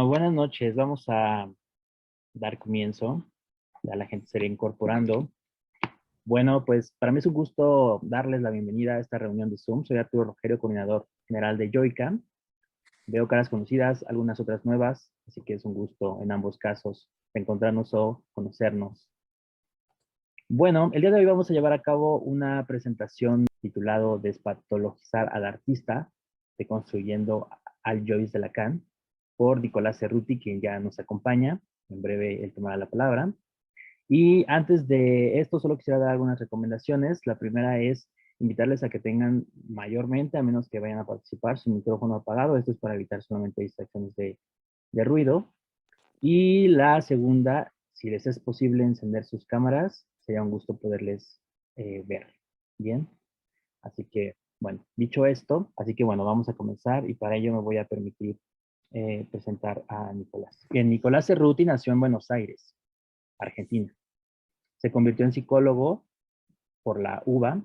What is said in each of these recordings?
Buenas noches, vamos a dar comienzo. Ya la gente se irá incorporando. Bueno, pues para mí es un gusto darles la bienvenida a esta reunión de Zoom. Soy Arturo Rogerio, coordinador general de Joica. Veo caras conocidas, algunas otras nuevas, así que es un gusto en ambos casos encontrarnos o conocernos. Bueno, el día de hoy vamos a llevar a cabo una presentación titulado Despatologizar al artista, deconstruyendo al Joyce de Lacan, por Nicolás Cerruti, quien ya nos acompaña. En breve él tomará la palabra. Y antes de esto, solo quisiera dar algunas recomendaciones. La primera es invitarles a que tengan mayormente, a menos que vayan a participar, su micrófono apagado. Esto es para evitar solamente distracciones de ruido. Y la segunda, si les es posible encender sus cámaras, sería un gusto poderles ver. Bien, así que, bueno, dicho esto, así que bueno, vamos a comenzar y para ello me voy a permitir presentar a Nicolás. Bien, Nicolás Cerruti nació en Buenos Aires, Argentina. Se convirtió en psicólogo por la UBA,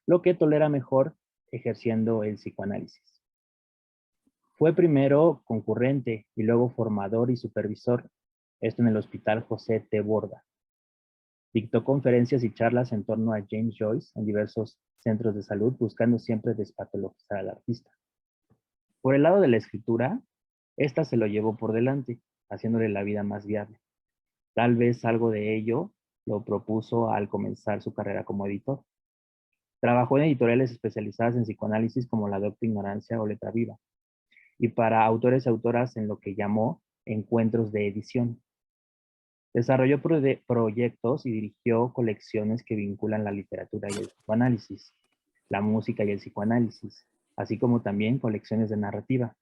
lo que tolera mejor ejerciendo el psicoanálisis. Fue primero concurrente y luego formador y supervisor, esto en el Hospital José T. Borda. Dictó conferencias y charlas en torno a James Joyce en diversos centros de salud, buscando siempre despatologizar al artista. Por el lado de la escritura, esta se lo llevó por delante, haciéndole la vida más viable. Tal vez algo de ello lo propuso al comenzar su carrera como editor. Trabajó en editoriales especializadas en psicoanálisis como La Docta Ignorancia o Letra Viva, y para autores y autoras en lo que llamó encuentros de edición. Desarrolló proyectos y dirigió colecciones que vinculan la literatura y el psicoanálisis, la música y el psicoanálisis, así como también colecciones de narrativa.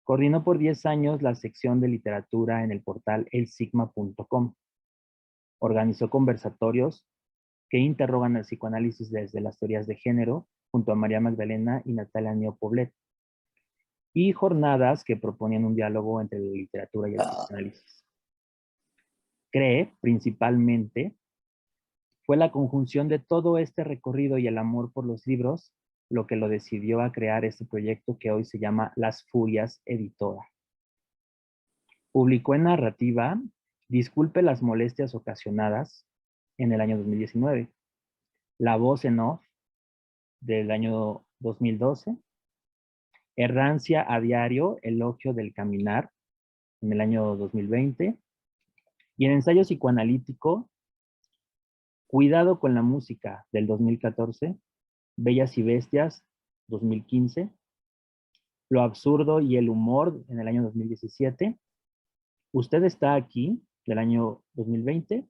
Coordinó por 10 años la sección de literatura en el portal elsigma.com. Organizó conversatorios que interrogan el psicoanálisis desde las teorías de género, junto a María Magdalena y Natalia Neopoblet, y jornadas que proponían un diálogo entre la literatura y el psicoanálisis. Cree, principalmente, fue la conjunción de todo este recorrido y el amor por los libros lo que lo decidió a crear este proyecto que hoy se llama Las Furias Editora. Publicó en narrativa Disculpe las molestias ocasionadas en el año 2019, La voz en off del año 2012, Errancia a diario, Elogio del caminar en el año 2020, y el ensayo psicoanalítico Cuidado con la música del 2014, Bellas y Bestias 2015, Lo absurdo y el humor en el año 2017, Usted está aquí del año 2020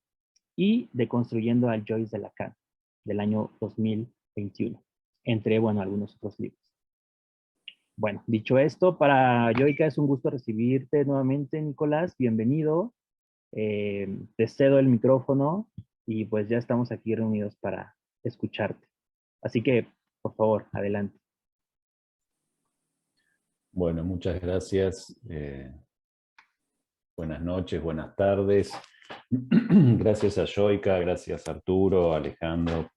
y Deconstruyendo al Joyce de Lacan del año 2021, entre, bueno, algunos otros libros. Bueno, dicho esto, para Joica es un gusto recibirte nuevamente, Nicolás. Bienvenido. Te cedo el micrófono y pues ya estamos aquí reunidos para escucharte. Así que, por favor, adelante. Bueno, muchas gracias. Buenas noches, buenas tardes. Gracias a Joica, gracias a Arturo, Alejandro,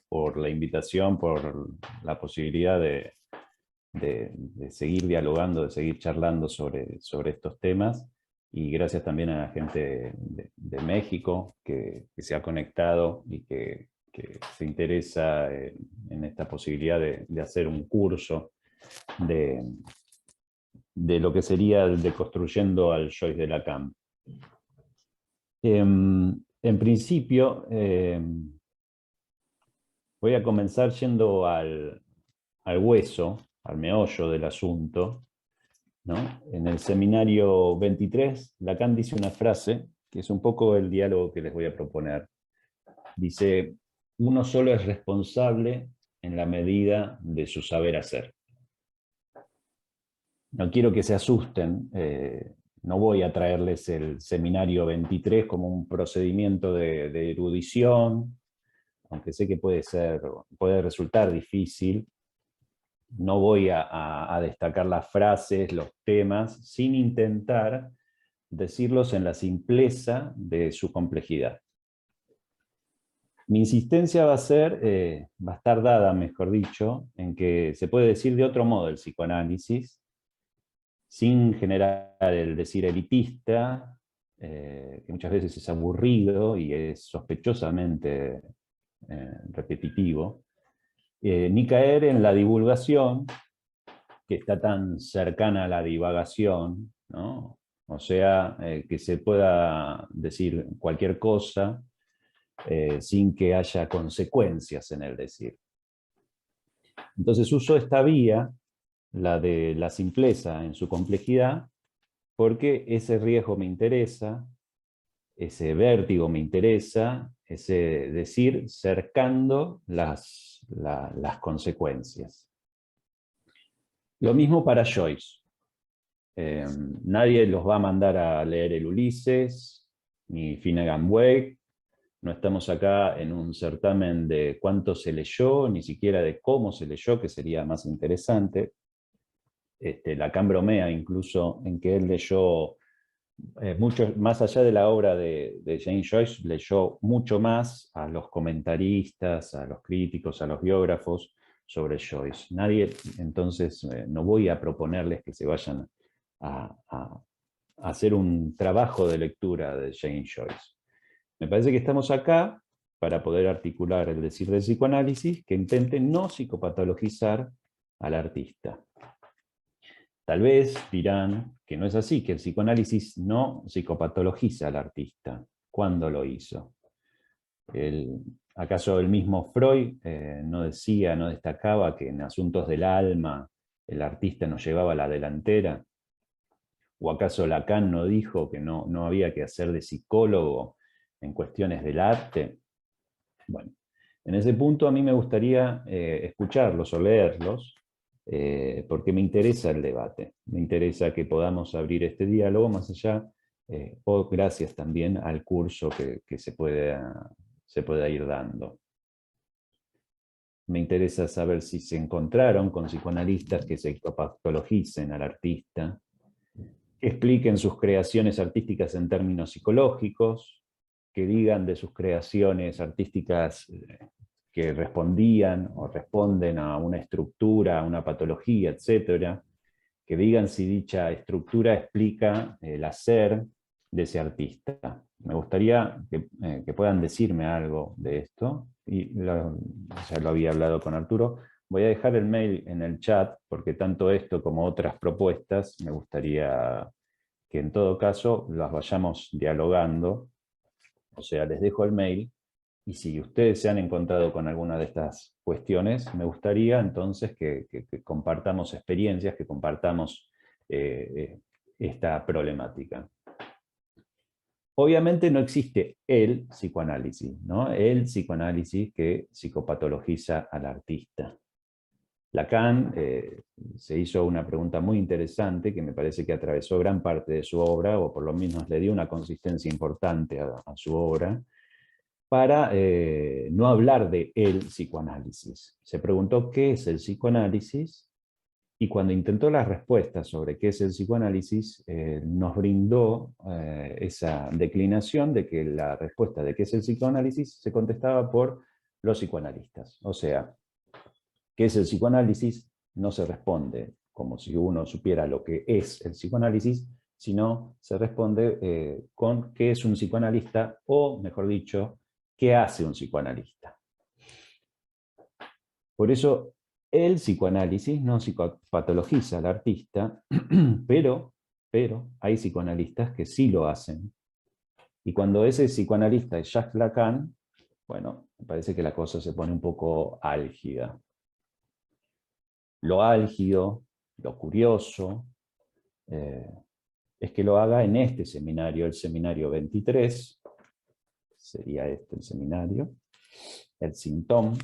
por la invitación, por la posibilidad de seguir dialogando, de seguir charlando sobre estos temas. Y gracias también a la gente de México que se ha conectado y que se interesa en esta posibilidad de hacer un curso de lo que sería el Deconstruyendo al Joyce de Lacan. En principio, voy a comenzar yendo al hueso, al meollo del asunto, ¿no? En el seminario 23, Lacan dice una frase que es un poco el diálogo que les voy a proponer. Dice, uno solo es responsable en la medida de su saber hacer. No quiero que se asusten, no voy a traerles el seminario 23 como un procedimiento de erudición, aunque sé que puede resultar difícil. No voy a destacar las frases, los temas, sin intentar decirlos en la simpleza de su complejidad. Mi insistencia va a estar dada, mejor dicho, en que se puede decir de otro modo el psicoanálisis, sin generar el decir elitista, que muchas veces es aburrido y es sospechosamente repetitivo, ni caer en la divulgación, que está tan cercana a la divagación, ¿no? O sea, que se pueda decir cualquier cosa sin que haya consecuencias en el decir. Entonces uso esta vía, la de la simpleza en su complejidad, porque ese riesgo me interesa, ese vértigo me interesa, ese decir cercando las consecuencias. Lo mismo para Joyce. Nadie los va a mandar a leer el Ulises, ni Finnegan Wake. No estamos acá en un certamen de cuánto se leyó, ni siquiera de cómo se leyó, que sería más interesante. Lacan bromea incluso en que él leyó mucho más allá de la obra de James Joyce, leyó mucho más a los comentaristas, a los críticos, a los biógrafos sobre Joyce. Nadie, entonces, no voy a proponerles que se vayan a hacer un trabajo de lectura de James Joyce. Me parece que estamos acá para poder articular el decir del psicoanálisis que intente no psicopatologizar al artista. Tal vez dirán que no es así, que el psicoanálisis no psicopatologiza al artista. ¿Cuándo lo hizo? ¿Acaso el mismo Freud no decía, no destacaba que en asuntos del alma el artista nos llevaba a la delantera? ¿O acaso Lacan no dijo que no había que hacer de psicólogo en cuestiones del arte? Bueno, en ese punto a mí me gustaría escucharlos o leerlos, porque me interesa el debate, me interesa que podamos abrir este diálogo más allá, o gracias también al curso que se pueda ir dando. Me interesa saber si se encontraron con psicoanalistas que psicopatologicen al artista, que expliquen sus creaciones artísticas en términos psicológicos, que digan de sus creaciones artísticas que respondían o responden a una estructura, a una patología, etc. Que digan si dicha estructura explica el hacer de ese artista. Me gustaría que puedan decirme algo de esto, y ya lo había hablado con Arturo. Voy a dejar el mail en el chat, porque tanto esto como otras propuestas me gustaría que en todo caso las vayamos dialogando. O sea, les dejo el mail, y si ustedes se han encontrado con alguna de estas cuestiones, me gustaría entonces que compartamos experiencias, que compartamos esta problemática. Obviamente no existe el psicoanálisis, ¿no? El psicoanálisis que psicopatologiza al artista. Lacan se hizo una pregunta muy interesante que me parece que atravesó gran parte de su obra, o por lo menos le dio una consistencia importante a su obra, para no hablar de el psicoanálisis. Se preguntó qué es el psicoanálisis, y cuando intentó las respuestas sobre qué es el psicoanálisis, nos brindó esa declinación de que la respuesta de qué es el psicoanálisis se contestaba por los psicoanalistas. O sea, ¿qué es el psicoanálisis? No se responde como si uno supiera lo que es el psicoanálisis, sino se responde con qué es un psicoanalista, o mejor dicho, qué hace un psicoanalista. Por eso el psicoanálisis no psicopatologiza al artista, pero hay psicoanalistas que sí lo hacen. Y cuando ese psicoanalista es Jacques Lacan, bueno, me parece que la cosa se pone un poco álgida. Lo álgido, lo curioso, es que lo haga en este seminario, el seminario 23, sería este el seminario, el Sintón,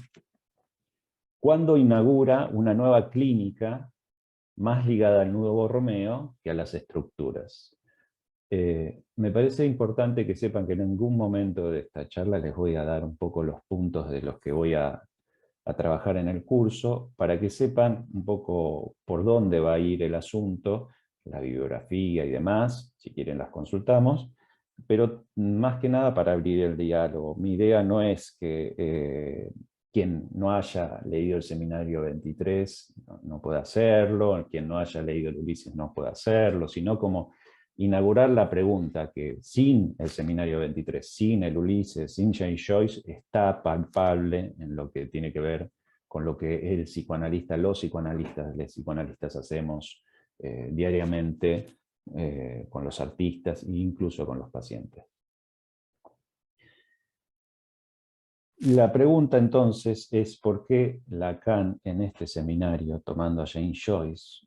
cuando inaugura una nueva clínica más ligada al nudo Borromeo que a las estructuras. Me parece importante que sepan que en ningún momento de esta charla les voy a dar un poco los puntos de los que voy a trabajar en el curso, para que sepan un poco por dónde va a ir el asunto, la bibliografía y demás, si quieren las consultamos, pero más que nada para abrir el diálogo. Mi idea no es que quien no haya leído el Seminario 23 no puede hacerlo, quien no haya leído el Ulises no puede hacerlo, sino como inaugurar la pregunta que sin el Seminario 23, sin el Ulises, sin James Joyce, está palpable en lo que tiene que ver con lo que el psicoanalista, los psicoanalistas hacemos diariamente con los artistas e incluso con los pacientes. La pregunta entonces es por qué Lacan en este seminario, tomando a James Joyce,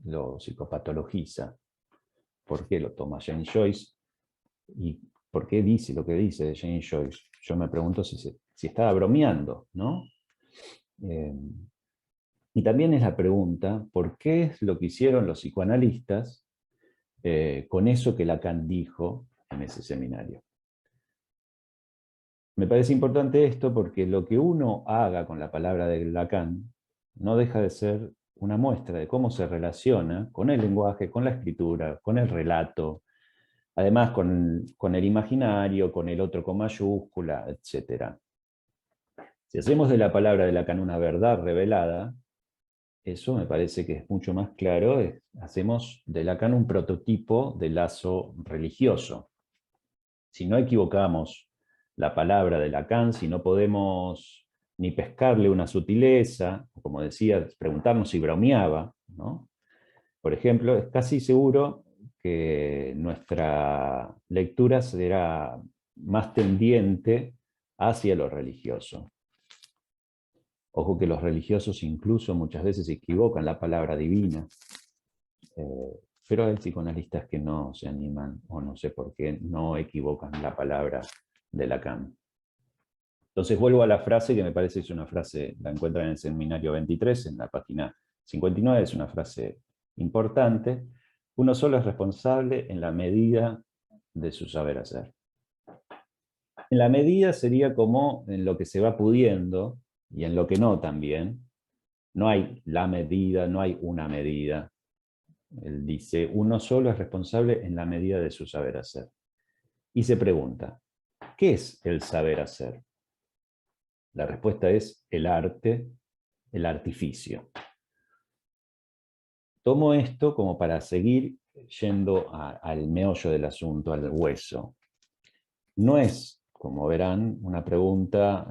lo psicopatologiza. ¿Por qué lo toma James Joyce? ¿Y por qué dice lo que dice de James Joyce? Yo me pregunto si estaba bromeando, ¿no? Y también es la pregunta, ¿por qué es lo que hicieron los psicoanalistas con eso que Lacan dijo en ese seminario? Me parece importante esto porque lo que uno haga con la palabra de Lacan no deja de ser una muestra de cómo se relaciona con el lenguaje, con la escritura, con el relato, además con el imaginario, con el otro con mayúscula, etc. Si hacemos de la palabra de Lacan una verdad revelada, eso me parece que es mucho más claro, hacemos de Lacan un prototipo de lazo religioso. Si no equivocamos la palabra de Lacan, si no podemos ni pescarle una sutileza, o como decía, preguntarnos si bromeaba, ¿no? Por ejemplo, es casi seguro que nuestra lectura será más tendiente hacia lo religioso. Ojo que los religiosos incluso muchas veces equivocan la palabra divina, pero hay psicoanalistas que no se animan, o no sé por qué, no equivocan la palabra de Lacan. Entonces vuelvo a la frase que me parece que es una frase, la encuentran en el Seminario 23, en la página 59, es una frase importante. Uno solo es responsable en la medida de su saber hacer. En la medida sería como en lo que se va pudiendo, y en lo que no también. No hay la medida, no hay una medida. Él dice, uno solo es responsable en la medida de su saber hacer. Y se pregunta, ¿qué es el saber hacer? La respuesta es el arte, el artificio. Tomo esto como para seguir yendo al meollo del asunto, al hueso. No es, como verán, una pregunta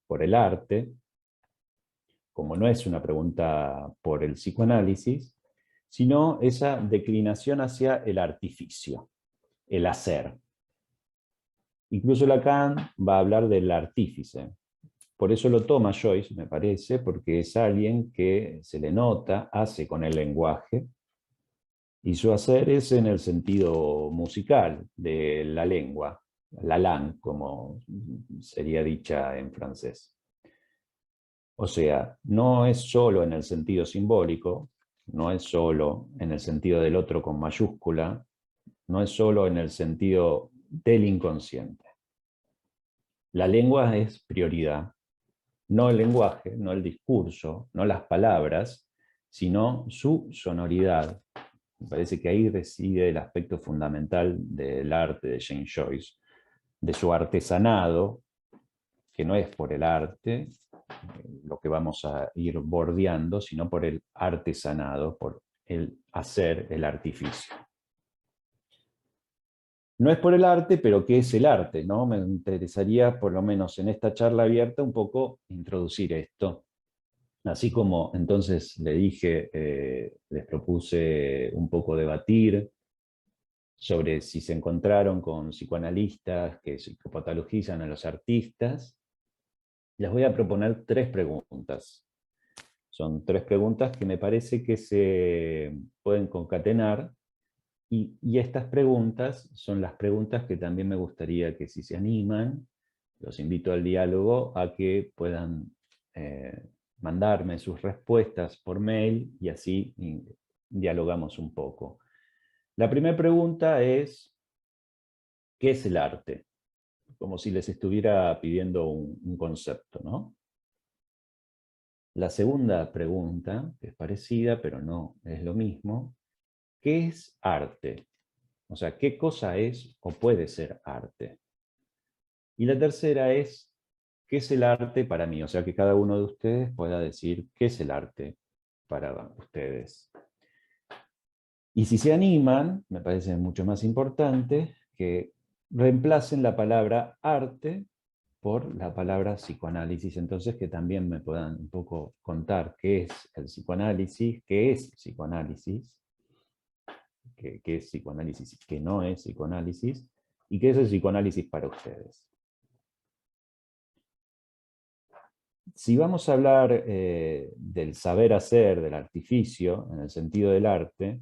por el arte, como no es una pregunta por el psicoanálisis, sino esa declinación hacia el artificio, el hacer. Incluso Lacan va a hablar del artífice. Por eso lo toma Joyce, me parece, porque es alguien que se le nota, hace con el lenguaje, y su hacer es en el sentido musical de la lengua, la langue, como sería dicha en francés. O sea, no es solo en el sentido simbólico, no es solo en el sentido del otro con mayúscula, no es solo en el sentido del inconsciente. La lengua es prioridad, no el lenguaje, no el discurso, no las palabras, sino su sonoridad. Me parece que ahí reside el aspecto fundamental del arte de James Joyce, de su artesanado, que no es por el arte lo que vamos a ir bordeando, sino por el artesanado, por el hacer, el artificio. No es por el arte, pero ¿qué es el arte? ¿No? Me interesaría, por lo menos en esta charla abierta, un poco introducir esto. Así como entonces le dije, les propuse un poco debatir sobre si se encontraron con psicoanalistas que psicopatologizan a los artistas, les voy a proponer 3 preguntas. Son 3 preguntas que me parece que se pueden concatenar, y estas preguntas son las preguntas que también me gustaría que, si se animan, los invito al diálogo, a que puedan mandarme sus respuestas por mail y así dialogamos un poco. La primera pregunta es, ¿qué es el arte? Como si les estuviera pidiendo un concepto, ¿no? La segunda pregunta, que es parecida, pero no es lo mismo, ¿qué es arte? O sea, ¿qué cosa es o puede ser arte? Y la tercera es, ¿qué es el arte para mí? O sea, que cada uno de ustedes pueda decir qué es el arte para ustedes. Y si se animan, me parece mucho más importante que reemplacen la palabra arte por la palabra psicoanálisis. Entonces, que también me puedan un poco contar qué es el psicoanálisis, qué es psicoanálisis, qué es psicoanálisis, qué no es psicoanálisis, y qué es el psicoanálisis para ustedes. Si vamos a hablar del saber hacer, del artificio, en el sentido del arte,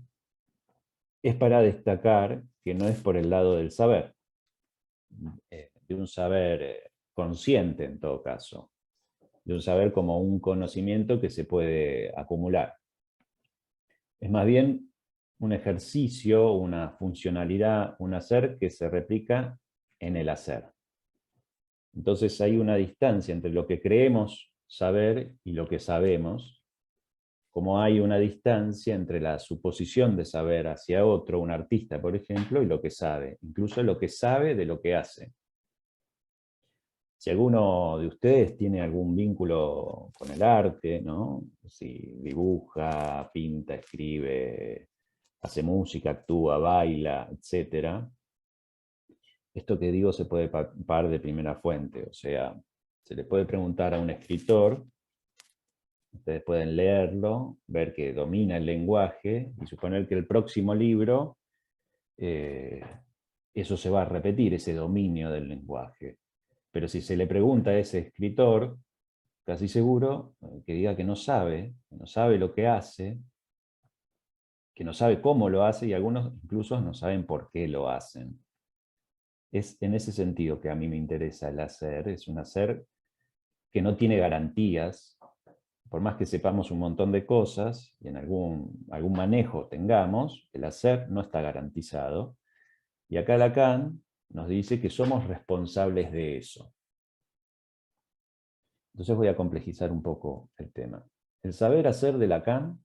es para destacar que no es por el lado del saber, de un saber consciente en todo caso, de un saber como un conocimiento que se puede acumular. Es más bien un ejercicio, una funcionalidad, un hacer que se replica en el hacer. Entonces hay una distancia entre lo que creemos saber y lo que sabemos, como hay una distancia entre la suposición de saber hacia otro, un artista, por ejemplo, y lo que sabe, incluso lo que sabe de lo que hace. Si alguno de ustedes tiene algún vínculo con el arte, ¿no? Si dibuja, pinta, escribe, hace música, actúa, baila, etc. Esto que digo se puede palpar de primera fuente, o sea, se le puede preguntar a un escritor. Ustedes pueden leerlo, ver que domina el lenguaje y suponer que el próximo libro, eso se va a repetir, ese dominio del lenguaje. Pero si se le pregunta a ese escritor, casi seguro que diga que no sabe lo que hace, que no sabe cómo lo hace y algunos incluso no saben por qué lo hacen. Es en ese sentido que a mí me interesa el hacer, es un hacer que no tiene garantías. Por más que sepamos un montón de cosas y en algún manejo tengamos, el hacer no está garantizado. Y acá Lacan nos dice que somos responsables de eso. Entonces voy a complejizar un poco el tema. El saber hacer de Lacan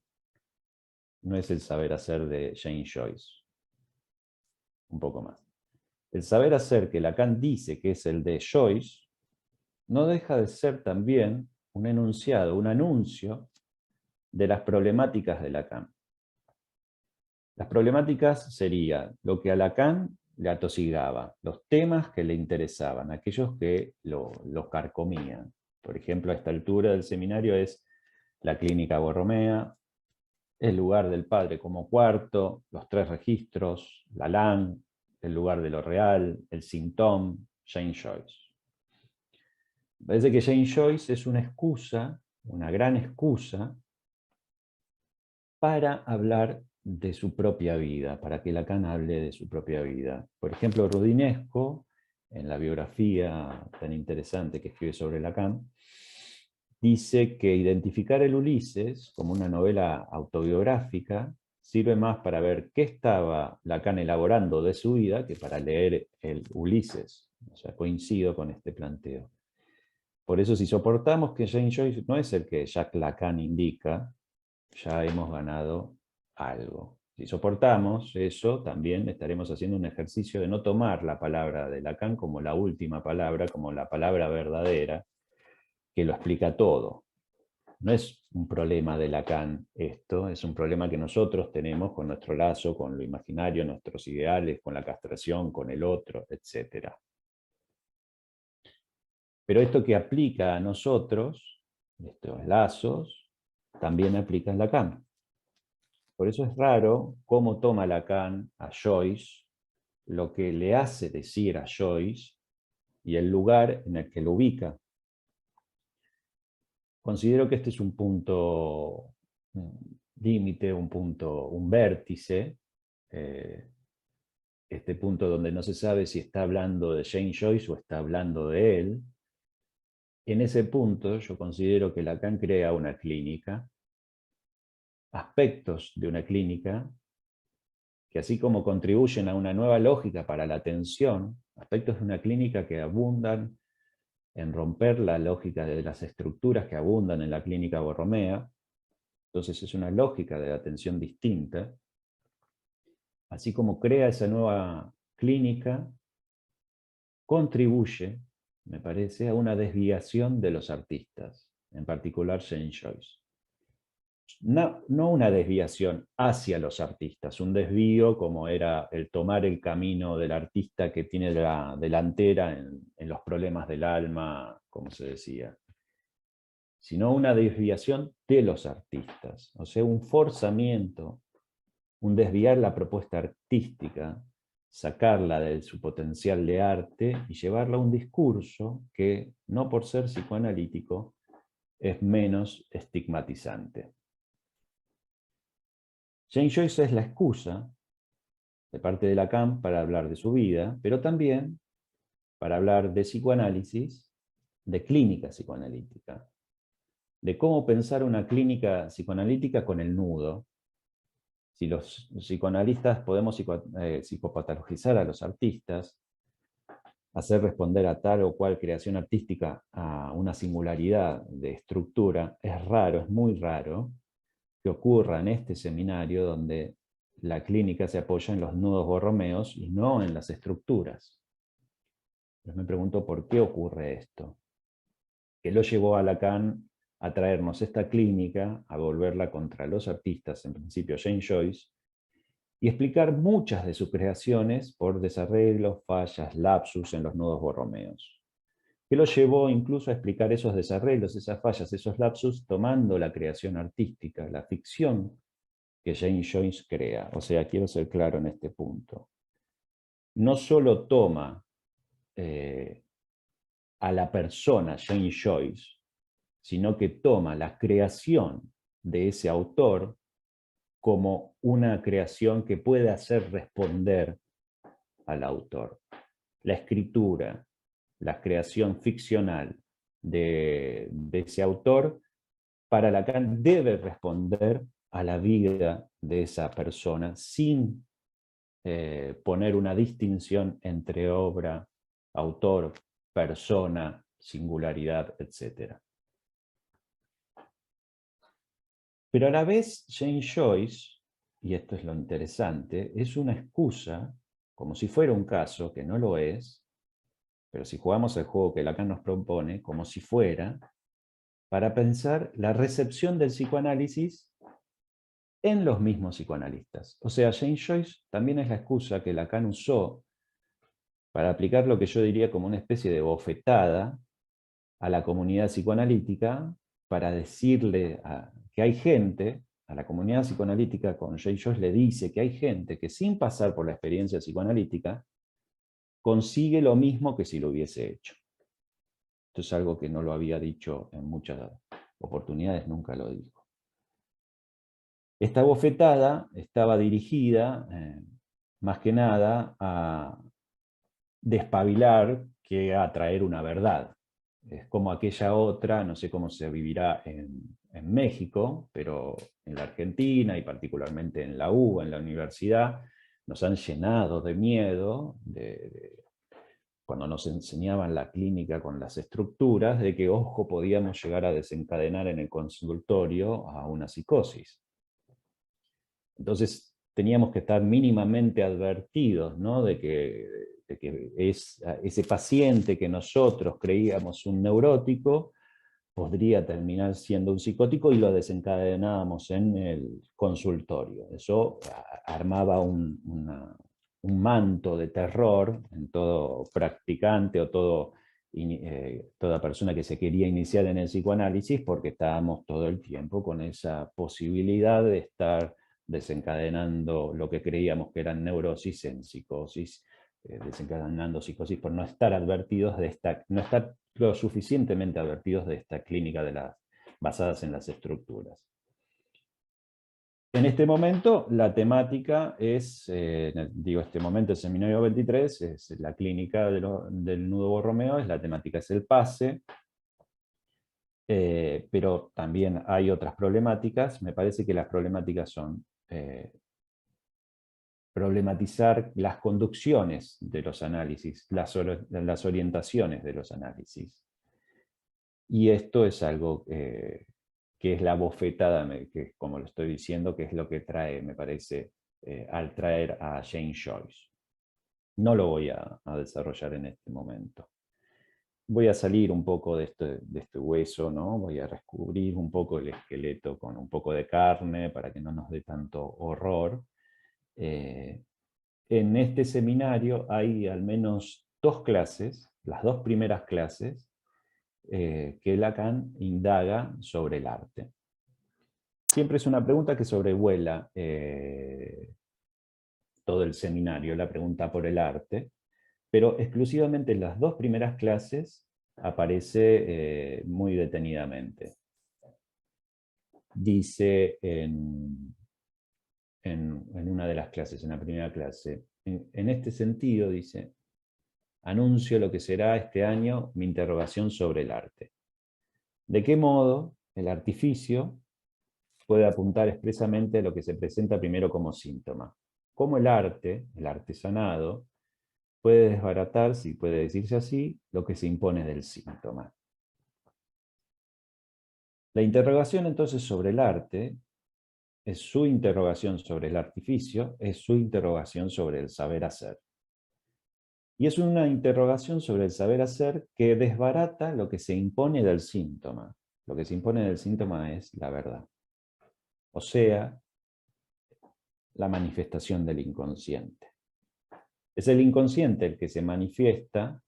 no es el saber hacer de James Joyce. Un poco más. El saber hacer que Lacan dice que es el de Joyce no deja de ser también un enunciado, un anuncio de las problemáticas de Lacan. Las problemáticas serían lo que a Lacan le atosigaba, los temas que le interesaban, aquellos que los carcomían. Por ejemplo, a esta altura del seminario es la clínica Borromea, el lugar del padre como cuarto, los tres registros, la LAN, el lugar de lo real, el síntoma, James Joyce. Parece que James Joyce es una excusa, una gran excusa, para hablar de su propia vida, para que Lacan hable de su propia vida. Por ejemplo, Rudinesco, en la biografía tan interesante que escribe sobre Lacan, dice que identificar el Ulises como una novela autobiográfica sirve más para ver qué estaba Lacan elaborando de su vida que para leer el Ulises. O sea, coincido con este planteo. Por eso, si soportamos que James Joyce no es el que Jacques Lacan indica, ya hemos ganado algo. Si soportamos eso, también estaremos haciendo un ejercicio de no tomar la palabra de Lacan como la última palabra, como la palabra verdadera, que lo explica todo. No es un problema de Lacan esto, es un problema que nosotros tenemos con nuestro lazo, con lo imaginario, nuestros ideales, con la castración, con el otro, etc. Pero esto que aplica a nosotros, estos lazos, también aplica en Lacan. Por eso es raro cómo toma Lacan a Joyce, lo que le hace decir a Joyce y el lugar en el que lo ubica. Considero que este es un punto límite, un vértice, este punto donde no se sabe si está hablando de James Joyce o está hablando de él. En ese punto yo considero que Lacan crea una clínica, aspectos de una clínica, que así como contribuyen a una nueva lógica para la atención, aspectos de una clínica que abundan en romper la lógica de las estructuras que abundan en la clínica Borromea, entonces es una lógica de atención distinta, así como crea esa nueva clínica, contribuye me parece, a una desviación de los artistas, en particular James Joyce. No una desviación hacia los artistas, un desvío como era el tomar el camino del artista que tiene la delantera en los problemas del alma, como se decía, sino una desviación de los artistas, o sea, un forzamiento, un desviar la propuesta artística, sacarla de su potencial de arte y llevarla a un discurso que, no por ser psicoanalítico, es menos estigmatizante. James Joyce es la excusa de parte de Lacan para hablar de su vida, pero también para hablar de psicoanálisis, de clínica psicoanalítica, de cómo pensar una clínica psicoanalítica con el nudo. Si los psicoanalistas podemos psicopatologizar a los artistas, hacer responder a tal o cual creación artística a una singularidad de estructura, es raro, es muy raro que ocurra en este seminario donde la clínica se apoya en los nudos borromeos y no en las estructuras. Entonces me pregunto por qué ocurre esto. ¿Qué lo llevó a Lacan a traernos esta clínica, a volverla contra los artistas, en principio James Joyce, y explicar muchas de sus creaciones por desarreglos, fallas, lapsus en los nudos borromeos? ¿Qué lo llevó incluso a explicar esos desarreglos, esas fallas, esos lapsus, tomando la creación artística, la ficción que James Joyce crea? O sea, quiero ser claro en este punto. No solo toma a la persona James Joyce, sino que toma la creación de ese autor como una creación que puede hacer responder al autor. La escritura, la creación ficcional de ese autor, para Lacan debe responder a la vida de esa persona sin poner una distinción entre obra, autor, persona, singularidad, etc. Pero a la vez James Joyce, y esto es lo interesante, es una excusa, como si fuera un caso, que no lo es, pero si jugamos el juego que Lacan nos propone, como si fuera, para pensar la recepción del psicoanálisis en los mismos psicoanalistas. O sea, James Joyce también es la excusa que Lacan usó para aplicar lo que yo diría como una especie de bofetada a la comunidad psicoanalítica, para decirle que hay gente, a la comunidad psicoanalítica con James Joyce le dice que hay gente que sin pasar por la experiencia psicoanalítica consigue lo mismo que si lo hubiese hecho. Esto es algo que no lo había dicho en muchas oportunidades, nunca lo dijo. Esta bofetada estaba dirigida más que nada a despabilar que a traer una verdad. Es como aquella otra, no sé cómo se vivirá en México, pero en la Argentina y particularmente en la UBA, en la universidad, nos han llenado de miedo, cuando nos enseñaban la clínica con las estructuras, de que, ojo, podíamos llegar a desencadenar en el consultorio a una psicosis. Entonces teníamos que estar mínimamente advertidos, ¿no?, de que ese paciente que nosotros creíamos un neurótico podría terminar siendo un psicótico, y lo desencadenábamos en el consultorio. Eso armaba un manto de terror en todo practicante o toda persona que se quería iniciar en el psicoanálisis, porque estábamos todo el tiempo con esa posibilidad de estar desencadenando lo que creíamos que eran neurosis en psicosis, desencadenando psicosis por no estar advertidos no estar lo suficientemente advertidos de esta clínica basadas en las estructuras. En este momento la temática es, este momento, el seminario 23, es la clínica del nudo borromeo, la temática es el pase, pero también hay otras problemáticas. Me parece que las problemáticas son problematizar las conducciones de los análisis, las orientaciones de los análisis. Y esto es algo que es la bofetada, que, como lo estoy diciendo, que es lo que trae, me parece, al traer a James Joyce. No lo voy a desarrollar en este momento. voy a salir un poco de este hueso, ¿no? Voy a descubrir un poco el esqueleto con un poco de carne para que no nos dé tanto horror. En este seminario hay al menos 2 clases, las 2 primeras clases, que Lacan indaga sobre el arte. Siempre es una pregunta que sobrevuela todo el seminario, la pregunta por el arte, pero exclusivamente en las 2 primeras clases aparece muy detenidamente. Dice en una de las clases, en la primera clase, en este sentido, dice, anuncio lo que será este año mi interrogación sobre el arte. ¿De qué modo el artificio puede apuntar expresamente a lo que se presenta primero como síntoma? ¿Cómo el arte, el artesanado, puede desbaratar, si puede decirse así, lo que se impone del síntoma? La interrogación entonces sobre el arte es su interrogación sobre el artificio, es su interrogación sobre el saber hacer. Y es una interrogación sobre el saber hacer que desbarata lo que se impone del síntoma. Lo que se impone del síntoma es la verdad. O sea, la manifestación del inconsciente. Es el inconsciente el que se manifiesta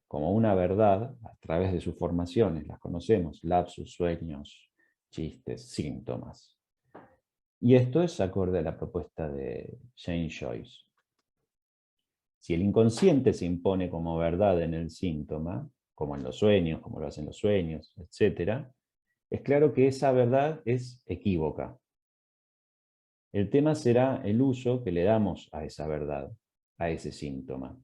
como una verdad a través de sus formaciones, las conocemos, lapsus, sueños, chistes, síntomas. Y esto es acorde a la propuesta de James Joyce. Si el inconsciente se impone como verdad en el síntoma, como en los sueños, como lo hacen los sueños, etc., es claro que esa verdad es equívoca. El tema será el uso que le damos a esa verdad, a ese síntoma.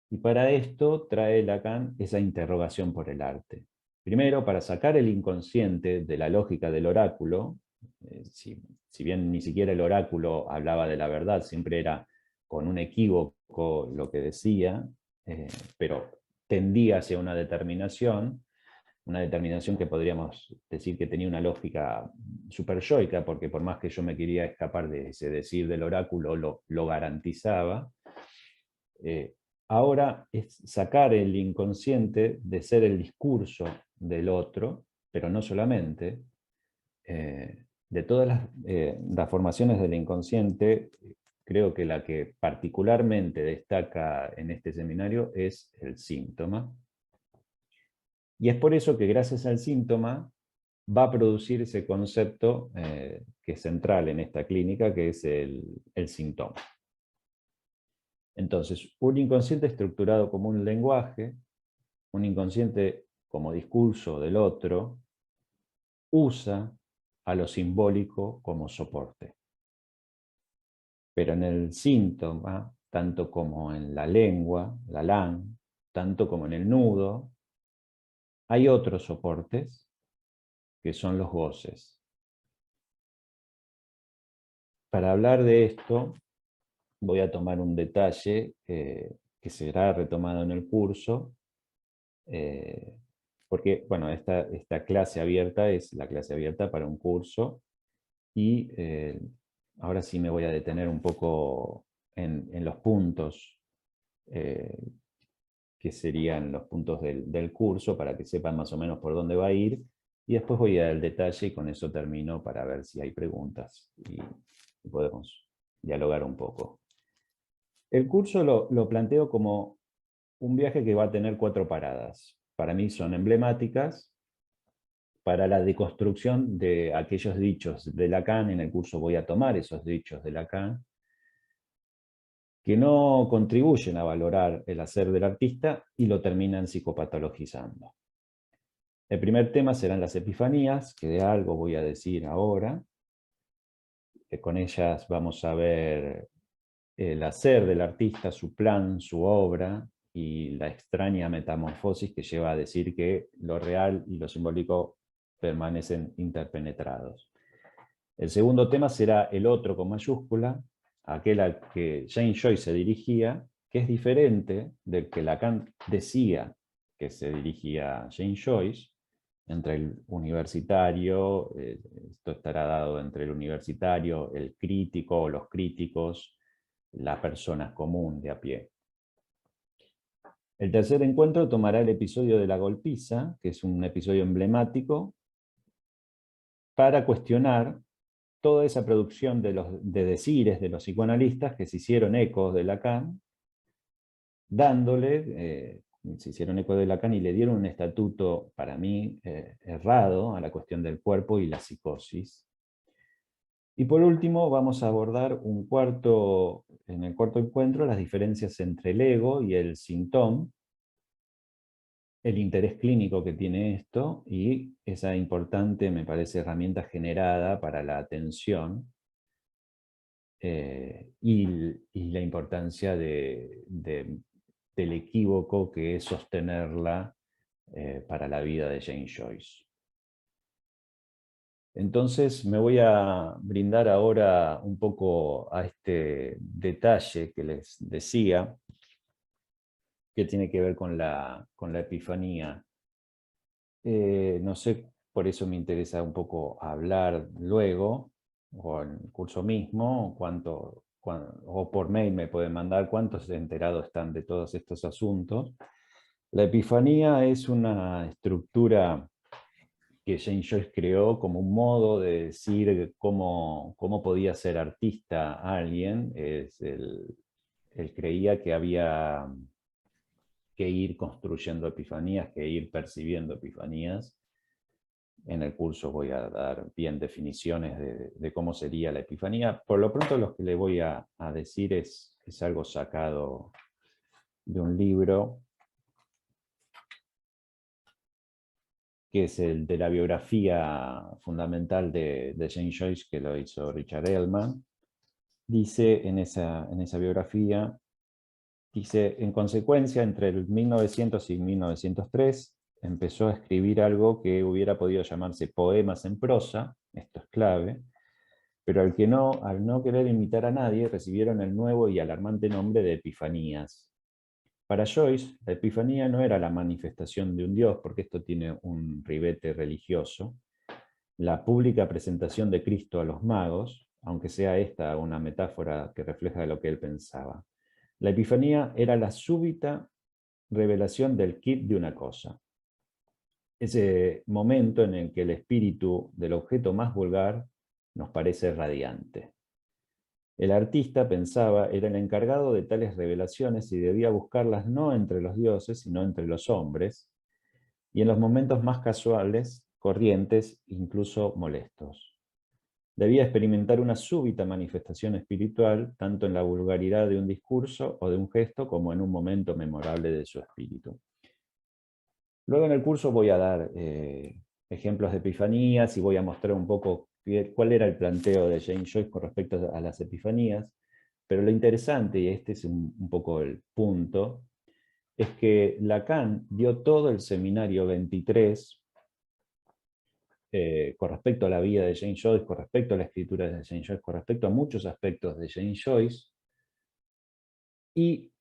Y para esto trae Lacan esa interrogación por el arte. Primero, para sacar el inconsciente de la lógica del oráculo, si bien ni siquiera el oráculo hablaba de la verdad, siempre era con un equívoco lo que decía, pero tendía hacia una determinación que podríamos decir que tenía una lógica superyoica, porque por más que yo me quería escapar de ese decir del oráculo, lo garantizaba. Ahora es sacar el inconsciente de ser el discurso del otro, pero no solamente. De todas las formaciones del inconsciente, creo que la que particularmente destaca en este seminario es el síntoma. Y es por eso que gracias al síntoma va a producir ese concepto que es central en esta clínica, que es el síntoma. Entonces, un inconsciente estructurado como un lenguaje, un inconsciente como discurso del otro, usa a lo simbólico como soporte. Pero en el síntoma, tanto como en la lengua, la lan, tanto como en el nudo, hay otros soportes que son los goces. Para hablar de esto, voy a tomar un detalle que será retomado en el curso, porque bueno, esta clase abierta es la clase abierta para un curso, y ahora sí me voy a detener un poco en los puntos que serían los puntos del curso, para que sepan más o menos por dónde va a ir, y después voy a dar el detalle y con eso termino para ver si hay preguntas y podemos dialogar un poco. El curso lo planteo como un viaje que va a tener 4 paradas. Para mí son emblemáticas para la deconstrucción de aquellos dichos de Lacan. En el curso voy a tomar esos dichos de Lacan, que no contribuyen a valorar el hacer del artista y lo terminan psicopatologizando. El primer tema serán las epifanías, que de algo voy a decir ahora. Con ellas vamos a ver el hacer del artista, su plan, su obra, y la extraña metamorfosis que lleva a decir que lo real y lo simbólico permanecen interpenetrados. El segundo tema será el otro con mayúscula, aquel al que James Joyce se dirigía, que es diferente del que Lacan decía que se dirigía James Joyce, entre el universitario, esto estará dado entre el universitario, el crítico o los críticos, la persona común de a pie. El tercer encuentro tomará el episodio de la golpiza, que es un episodio emblemático, para cuestionar toda esa producción de decires de los psicoanalistas que se hicieron eco de Lacan, se hicieron eco de Lacan y le dieron un estatuto, para mí, errado a la cuestión del cuerpo y la psicosis. Y por último, vamos a abordar en el cuarto encuentro, las diferencias entre el ego y el síntoma, el interés clínico que tiene esto y esa importante, me parece, herramienta generada para la atención y la importancia del equívoco que es sostenerla para la vida de James Joyce. Entonces me voy a brindar ahora un poco a este detalle que les decía, que tiene que ver con la epifanía. No sé, por eso me interesa un poco hablar luego, o en el curso mismo, o por mail me pueden mandar cuántos enterados están de todos estos asuntos. La epifanía es una estructura que James Joyce creó como un modo de decir cómo podía ser artista alguien. Él creía que había que ir construyendo epifanías, que ir percibiendo epifanías. En el curso voy a dar bien definiciones de cómo sería la epifanía. Por lo pronto lo que le voy a decir es algo sacado de un libro que es el de la biografía fundamental de James Joyce, que lo hizo Richard Ellman. Dice en esa biografía, dice, en consecuencia, entre el 1900 y 1903, empezó a escribir algo que hubiera podido llamarse poemas en prosa, esto es clave, pero al no querer imitar a nadie, recibieron el nuevo y alarmante nombre de epifanías. Para Joyce, la epifanía no era la manifestación de un Dios, porque esto tiene un ribete religioso, la pública presentación de Cristo a los magos, aunque sea esta una metáfora que refleja lo que él pensaba. La epifanía era la súbita revelación del quid de una cosa. Ese momento en el que el espíritu del objeto más vulgar nos parece radiante. El artista, pensaba, era el encargado de tales revelaciones y debía buscarlas no entre los dioses, sino entre los hombres, y en los momentos más casuales, corrientes, incluso molestos. Debía experimentar una súbita manifestación espiritual, tanto en la vulgaridad de un discurso o de un gesto, como en un momento memorable de su espíritu. Luego en el curso voy a dar ejemplos de epifanías y voy a mostrar un poco cuál era el planteo de James Joyce con respecto a las epifanías, pero lo interesante, y este es un poco el punto, es que Lacan dio todo el seminario 23 con respecto a la vida de James Joyce, con respecto a la escritura de James Joyce, con respecto a muchos aspectos de James Joyce, y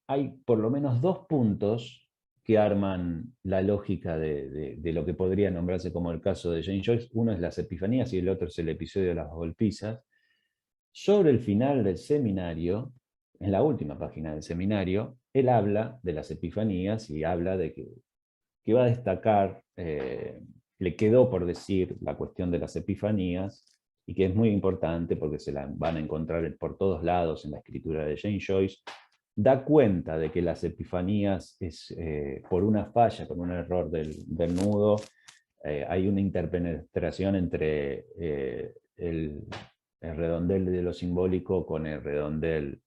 hay por lo menos dos puntos que arman la lógica de lo que podría nombrarse como el caso de James Joyce. Uno es las epifanías y el otro es el episodio de las golpizas. Sobre el final del seminario, en la última página del seminario, él habla de las epifanías y habla de que va a destacar, le quedó por decir la cuestión de las epifanías, y que es muy importante porque se la van a encontrar por todos lados en la escritura de James Joyce. Da cuenta de que las epifanías es por una falla, por un error del nudo, hay una interpenetración entre el redondel de lo simbólico con el redondel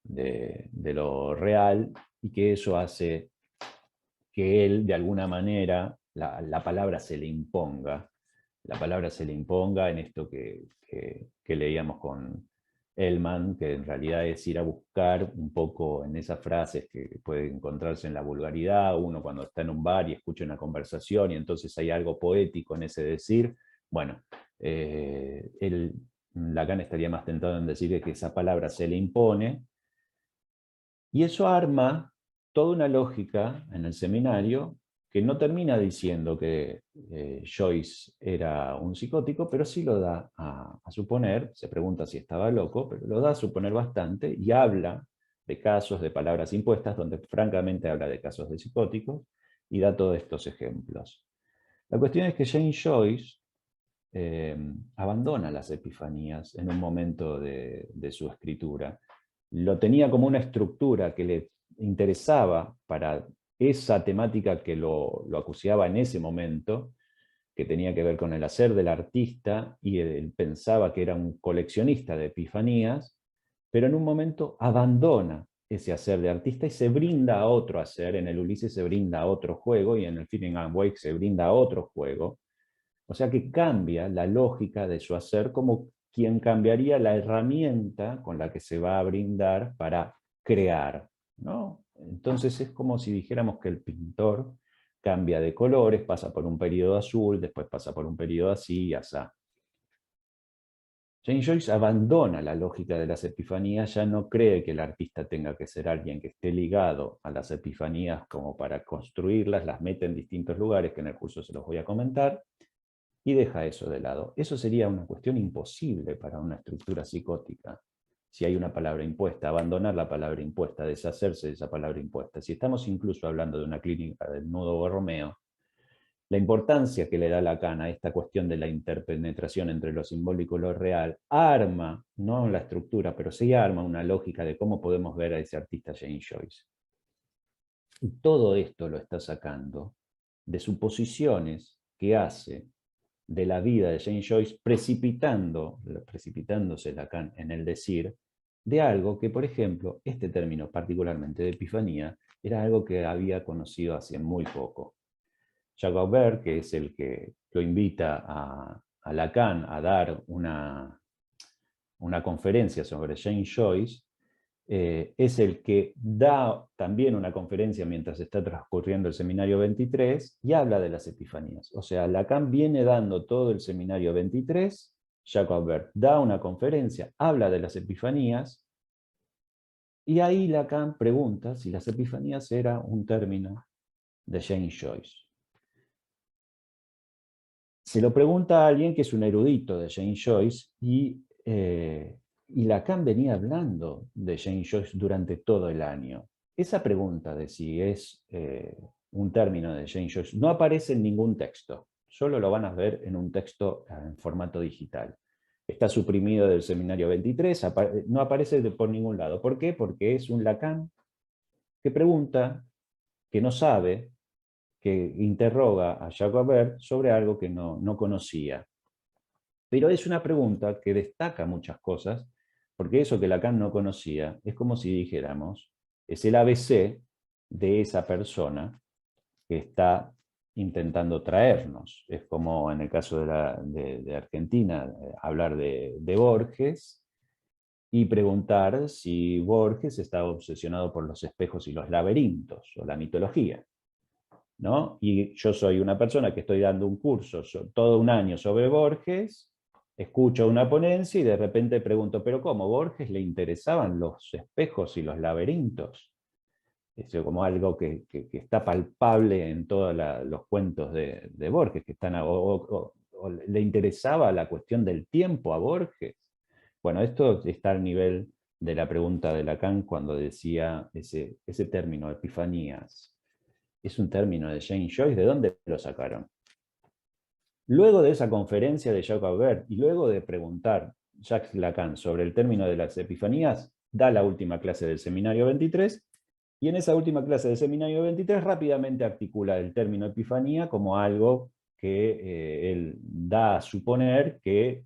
de lo real, y que eso hace que él, de alguna manera, la palabra se le imponga. La palabra se le imponga en esto que leíamos con Ellman, que en realidad es ir a buscar un poco en esas frases que pueden encontrarse en la vulgaridad, uno cuando está en un bar y escucha una conversación y entonces hay algo poético en ese decir. Bueno, Lacan estaría más tentado en decir que esa palabra se le impone, y eso arma toda una lógica en el seminario que no termina diciendo que Joyce era un psicótico, pero sí lo da a suponer, se pregunta si estaba loco, pero lo da a suponer bastante, y habla de casos, de palabras impuestas, donde francamente habla de casos de psicóticos y da todos estos ejemplos. La cuestión es que James Joyce abandona las epifanías en un momento de su escritura. Lo tenía como una estructura que le interesaba para esa temática que lo acuciaba en ese momento, que tenía que ver con el hacer del artista, y él pensaba que era un coleccionista de epifanías, pero en un momento abandona ese hacer de artista y se brinda a otro hacer. En el Ulises se brinda a otro juego y en el Feeling and Wake se brinda a otro juego. O sea que cambia la lógica de su hacer, como quien cambiaría la herramienta con la que se va a brindar para crear, ¿no? Entonces es como si dijéramos que el pintor cambia de colores, pasa por un periodo azul, después pasa por un periodo así y asá. James Joyce abandona la lógica de las epifanías, ya no cree que el artista tenga que ser alguien que esté ligado a las epifanías como para construirlas, las mete en distintos lugares, que en el curso se los voy a comentar, y deja eso de lado. Eso sería una cuestión imposible para una estructura psicótica. Si hay una palabra impuesta, abandonar la palabra impuesta, deshacerse de esa palabra impuesta. Si estamos incluso hablando de una clínica del nudo Borromeo, la importancia que le da Lacan a esta cuestión de la interpenetración entre lo simbólico y lo real, arma, no la estructura, pero sí arma una lógica de cómo podemos ver a ese artista James Joyce. Y todo esto lo está sacando de suposiciones que hace de la vida de James Joyce, precipitándose Lacan en el decir de algo que, por ejemplo, este término particularmente de epifanía, era algo que había conocido hace muy poco. Jacques Aubert, que es el que lo invita a Lacan a dar una conferencia sobre James Joyce, es el que da también una conferencia mientras está transcurriendo el seminario 23 y habla de las epifanías. O sea, Lacan viene dando todo el seminario 23, Jacques Aubert da una conferencia, habla de las epifanías, y ahí Lacan pregunta si las epifanías era un término de James Joyce. Se lo pregunta a alguien que es un erudito de James Joyce y Lacan venía hablando de James Joyce durante todo el año. Esa pregunta de si es un término de James Joyce no aparece en ningún texto, solo lo van a ver en un texto en formato digital. Está suprimido del seminario 23, no aparece por ningún lado. ¿Por qué? Porque es un Lacan que pregunta, que no sabe, que interroga a Jacques Aubert sobre algo que no conocía. Pero es una pregunta que destaca muchas cosas, porque eso que Lacan no conocía es como si dijéramos, es el ABC de esa persona que está intentando traernos. Es como en el caso de Argentina, hablar de Borges y preguntar si Borges estaba obsesionado por los espejos y los laberintos, o la mitología, ¿no? Y yo soy una persona que estoy dando un curso todo un año sobre Borges, escucho una ponencia y de repente pregunto, ¿pero cómo? ¿Borges le interesaban los espejos y los laberintos? Eso como algo que está palpable en todos los cuentos de Borges, que están, o le interesaba la cuestión del tiempo a Borges. Bueno, esto está al nivel de la pregunta de Lacan cuando decía ese término, epifanías. ¿Es un término de James Joyce? ¿De dónde lo sacaron? Luego de esa conferencia de Jacques Aubert y luego de preguntar Jacques Lacan sobre el término de las epifanías, da la última clase del seminario 23 y en esa última clase del seminario 23 rápidamente articula el término epifanía como algo que él da a suponer que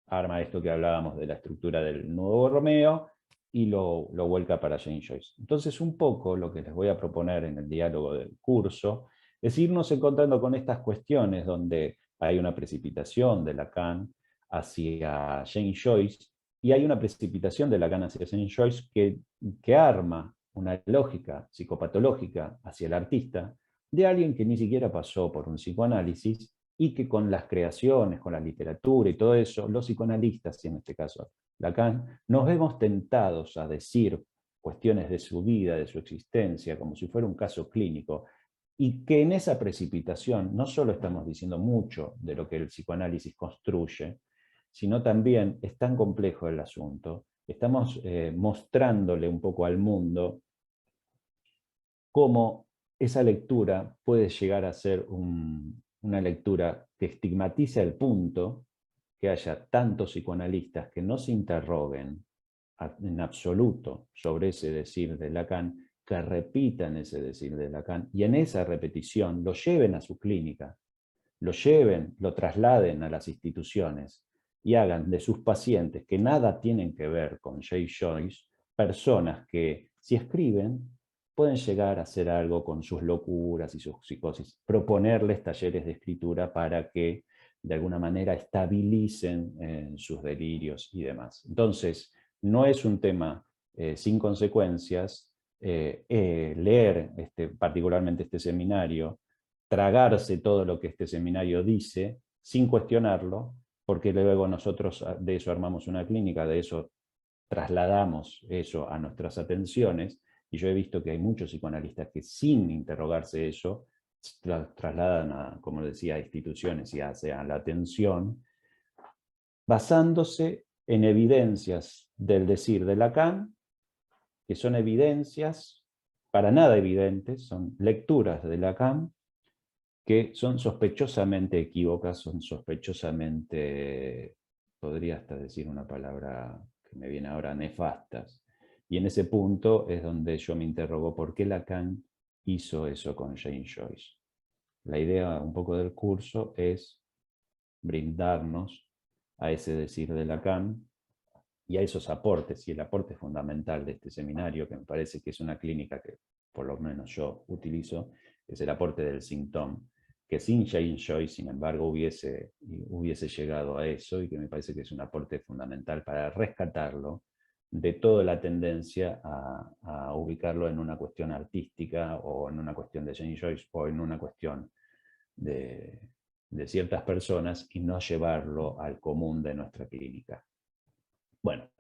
arma esto que hablábamos de la estructura del nuevo Romeo y lo vuelca para James Joyce. Entonces un poco lo que les voy a proponer en el diálogo del curso es irnos encontrando con estas cuestiones donde hay una precipitación de Lacan hacia James Joyce y hay una precipitación de Lacan hacia James Joyce que arma una lógica psicopatológica hacia el artista de alguien que ni siquiera pasó por un psicoanálisis y que con las creaciones, con la literatura y todo eso, los psicoanalistas, y en este caso Lacan, nos vemos tentados a decir cuestiones de su vida, de su existencia, como si fuera un caso clínico, y que en esa precipitación no solo estamos diciendo mucho de lo que el psicoanálisis construye, sino también es tan complejo el asunto estamos mostrándole un poco al mundo cómo esa lectura puede llegar a ser una lectura que estigmatiza el punto que haya tantos psicoanalistas que no se interroguen en absoluto sobre ese decir de Lacan, que repitan ese decir de Lacan y en esa repetición lo lleven a su clínica, lo lleven, lo trasladen a las instituciones y hagan de sus pacientes que nada tienen que ver con James Joyce, personas que si escriben pueden llegar a hacer algo con sus locuras y sus psicosis, proponerles talleres de escritura para que de alguna manera estabilicen sus delirios y demás. Entonces, no es un tema sin consecuencias. Leer particularmente este seminario, tragarse todo lo que este seminario dice sin cuestionarlo, porque luego nosotros de eso armamos una clínica, de eso trasladamos eso a nuestras atenciones, y yo he visto que hay muchos psicoanalistas que sin interrogarse eso, trasladan a, como decía, a instituciones y a la atención, basándose en evidencias del decir de Lacan, que son evidencias para nada evidentes, son lecturas de Lacan, que son sospechosamente equívocas, son sospechosamente, podría hasta decir una palabra que me viene ahora, nefastas. Y en ese punto es donde yo me interrogo por qué Lacan hizo eso con James Joyce. La idea un poco del curso es brindarnos a ese decir de Lacan y a esos aportes, y el aporte fundamental de este seminario, que me parece que es una clínica que por lo menos yo utilizo, es el aporte del síntoma, que sin James Joyce, sin embargo, hubiese llegado a eso, y que me parece que es un aporte fundamental para rescatarlo de toda la tendencia a ubicarlo en una cuestión artística, o en una cuestión de James Joyce, o en una cuestión de ciertas personas, y no llevarlo al común de nuestra clínica. Bueno,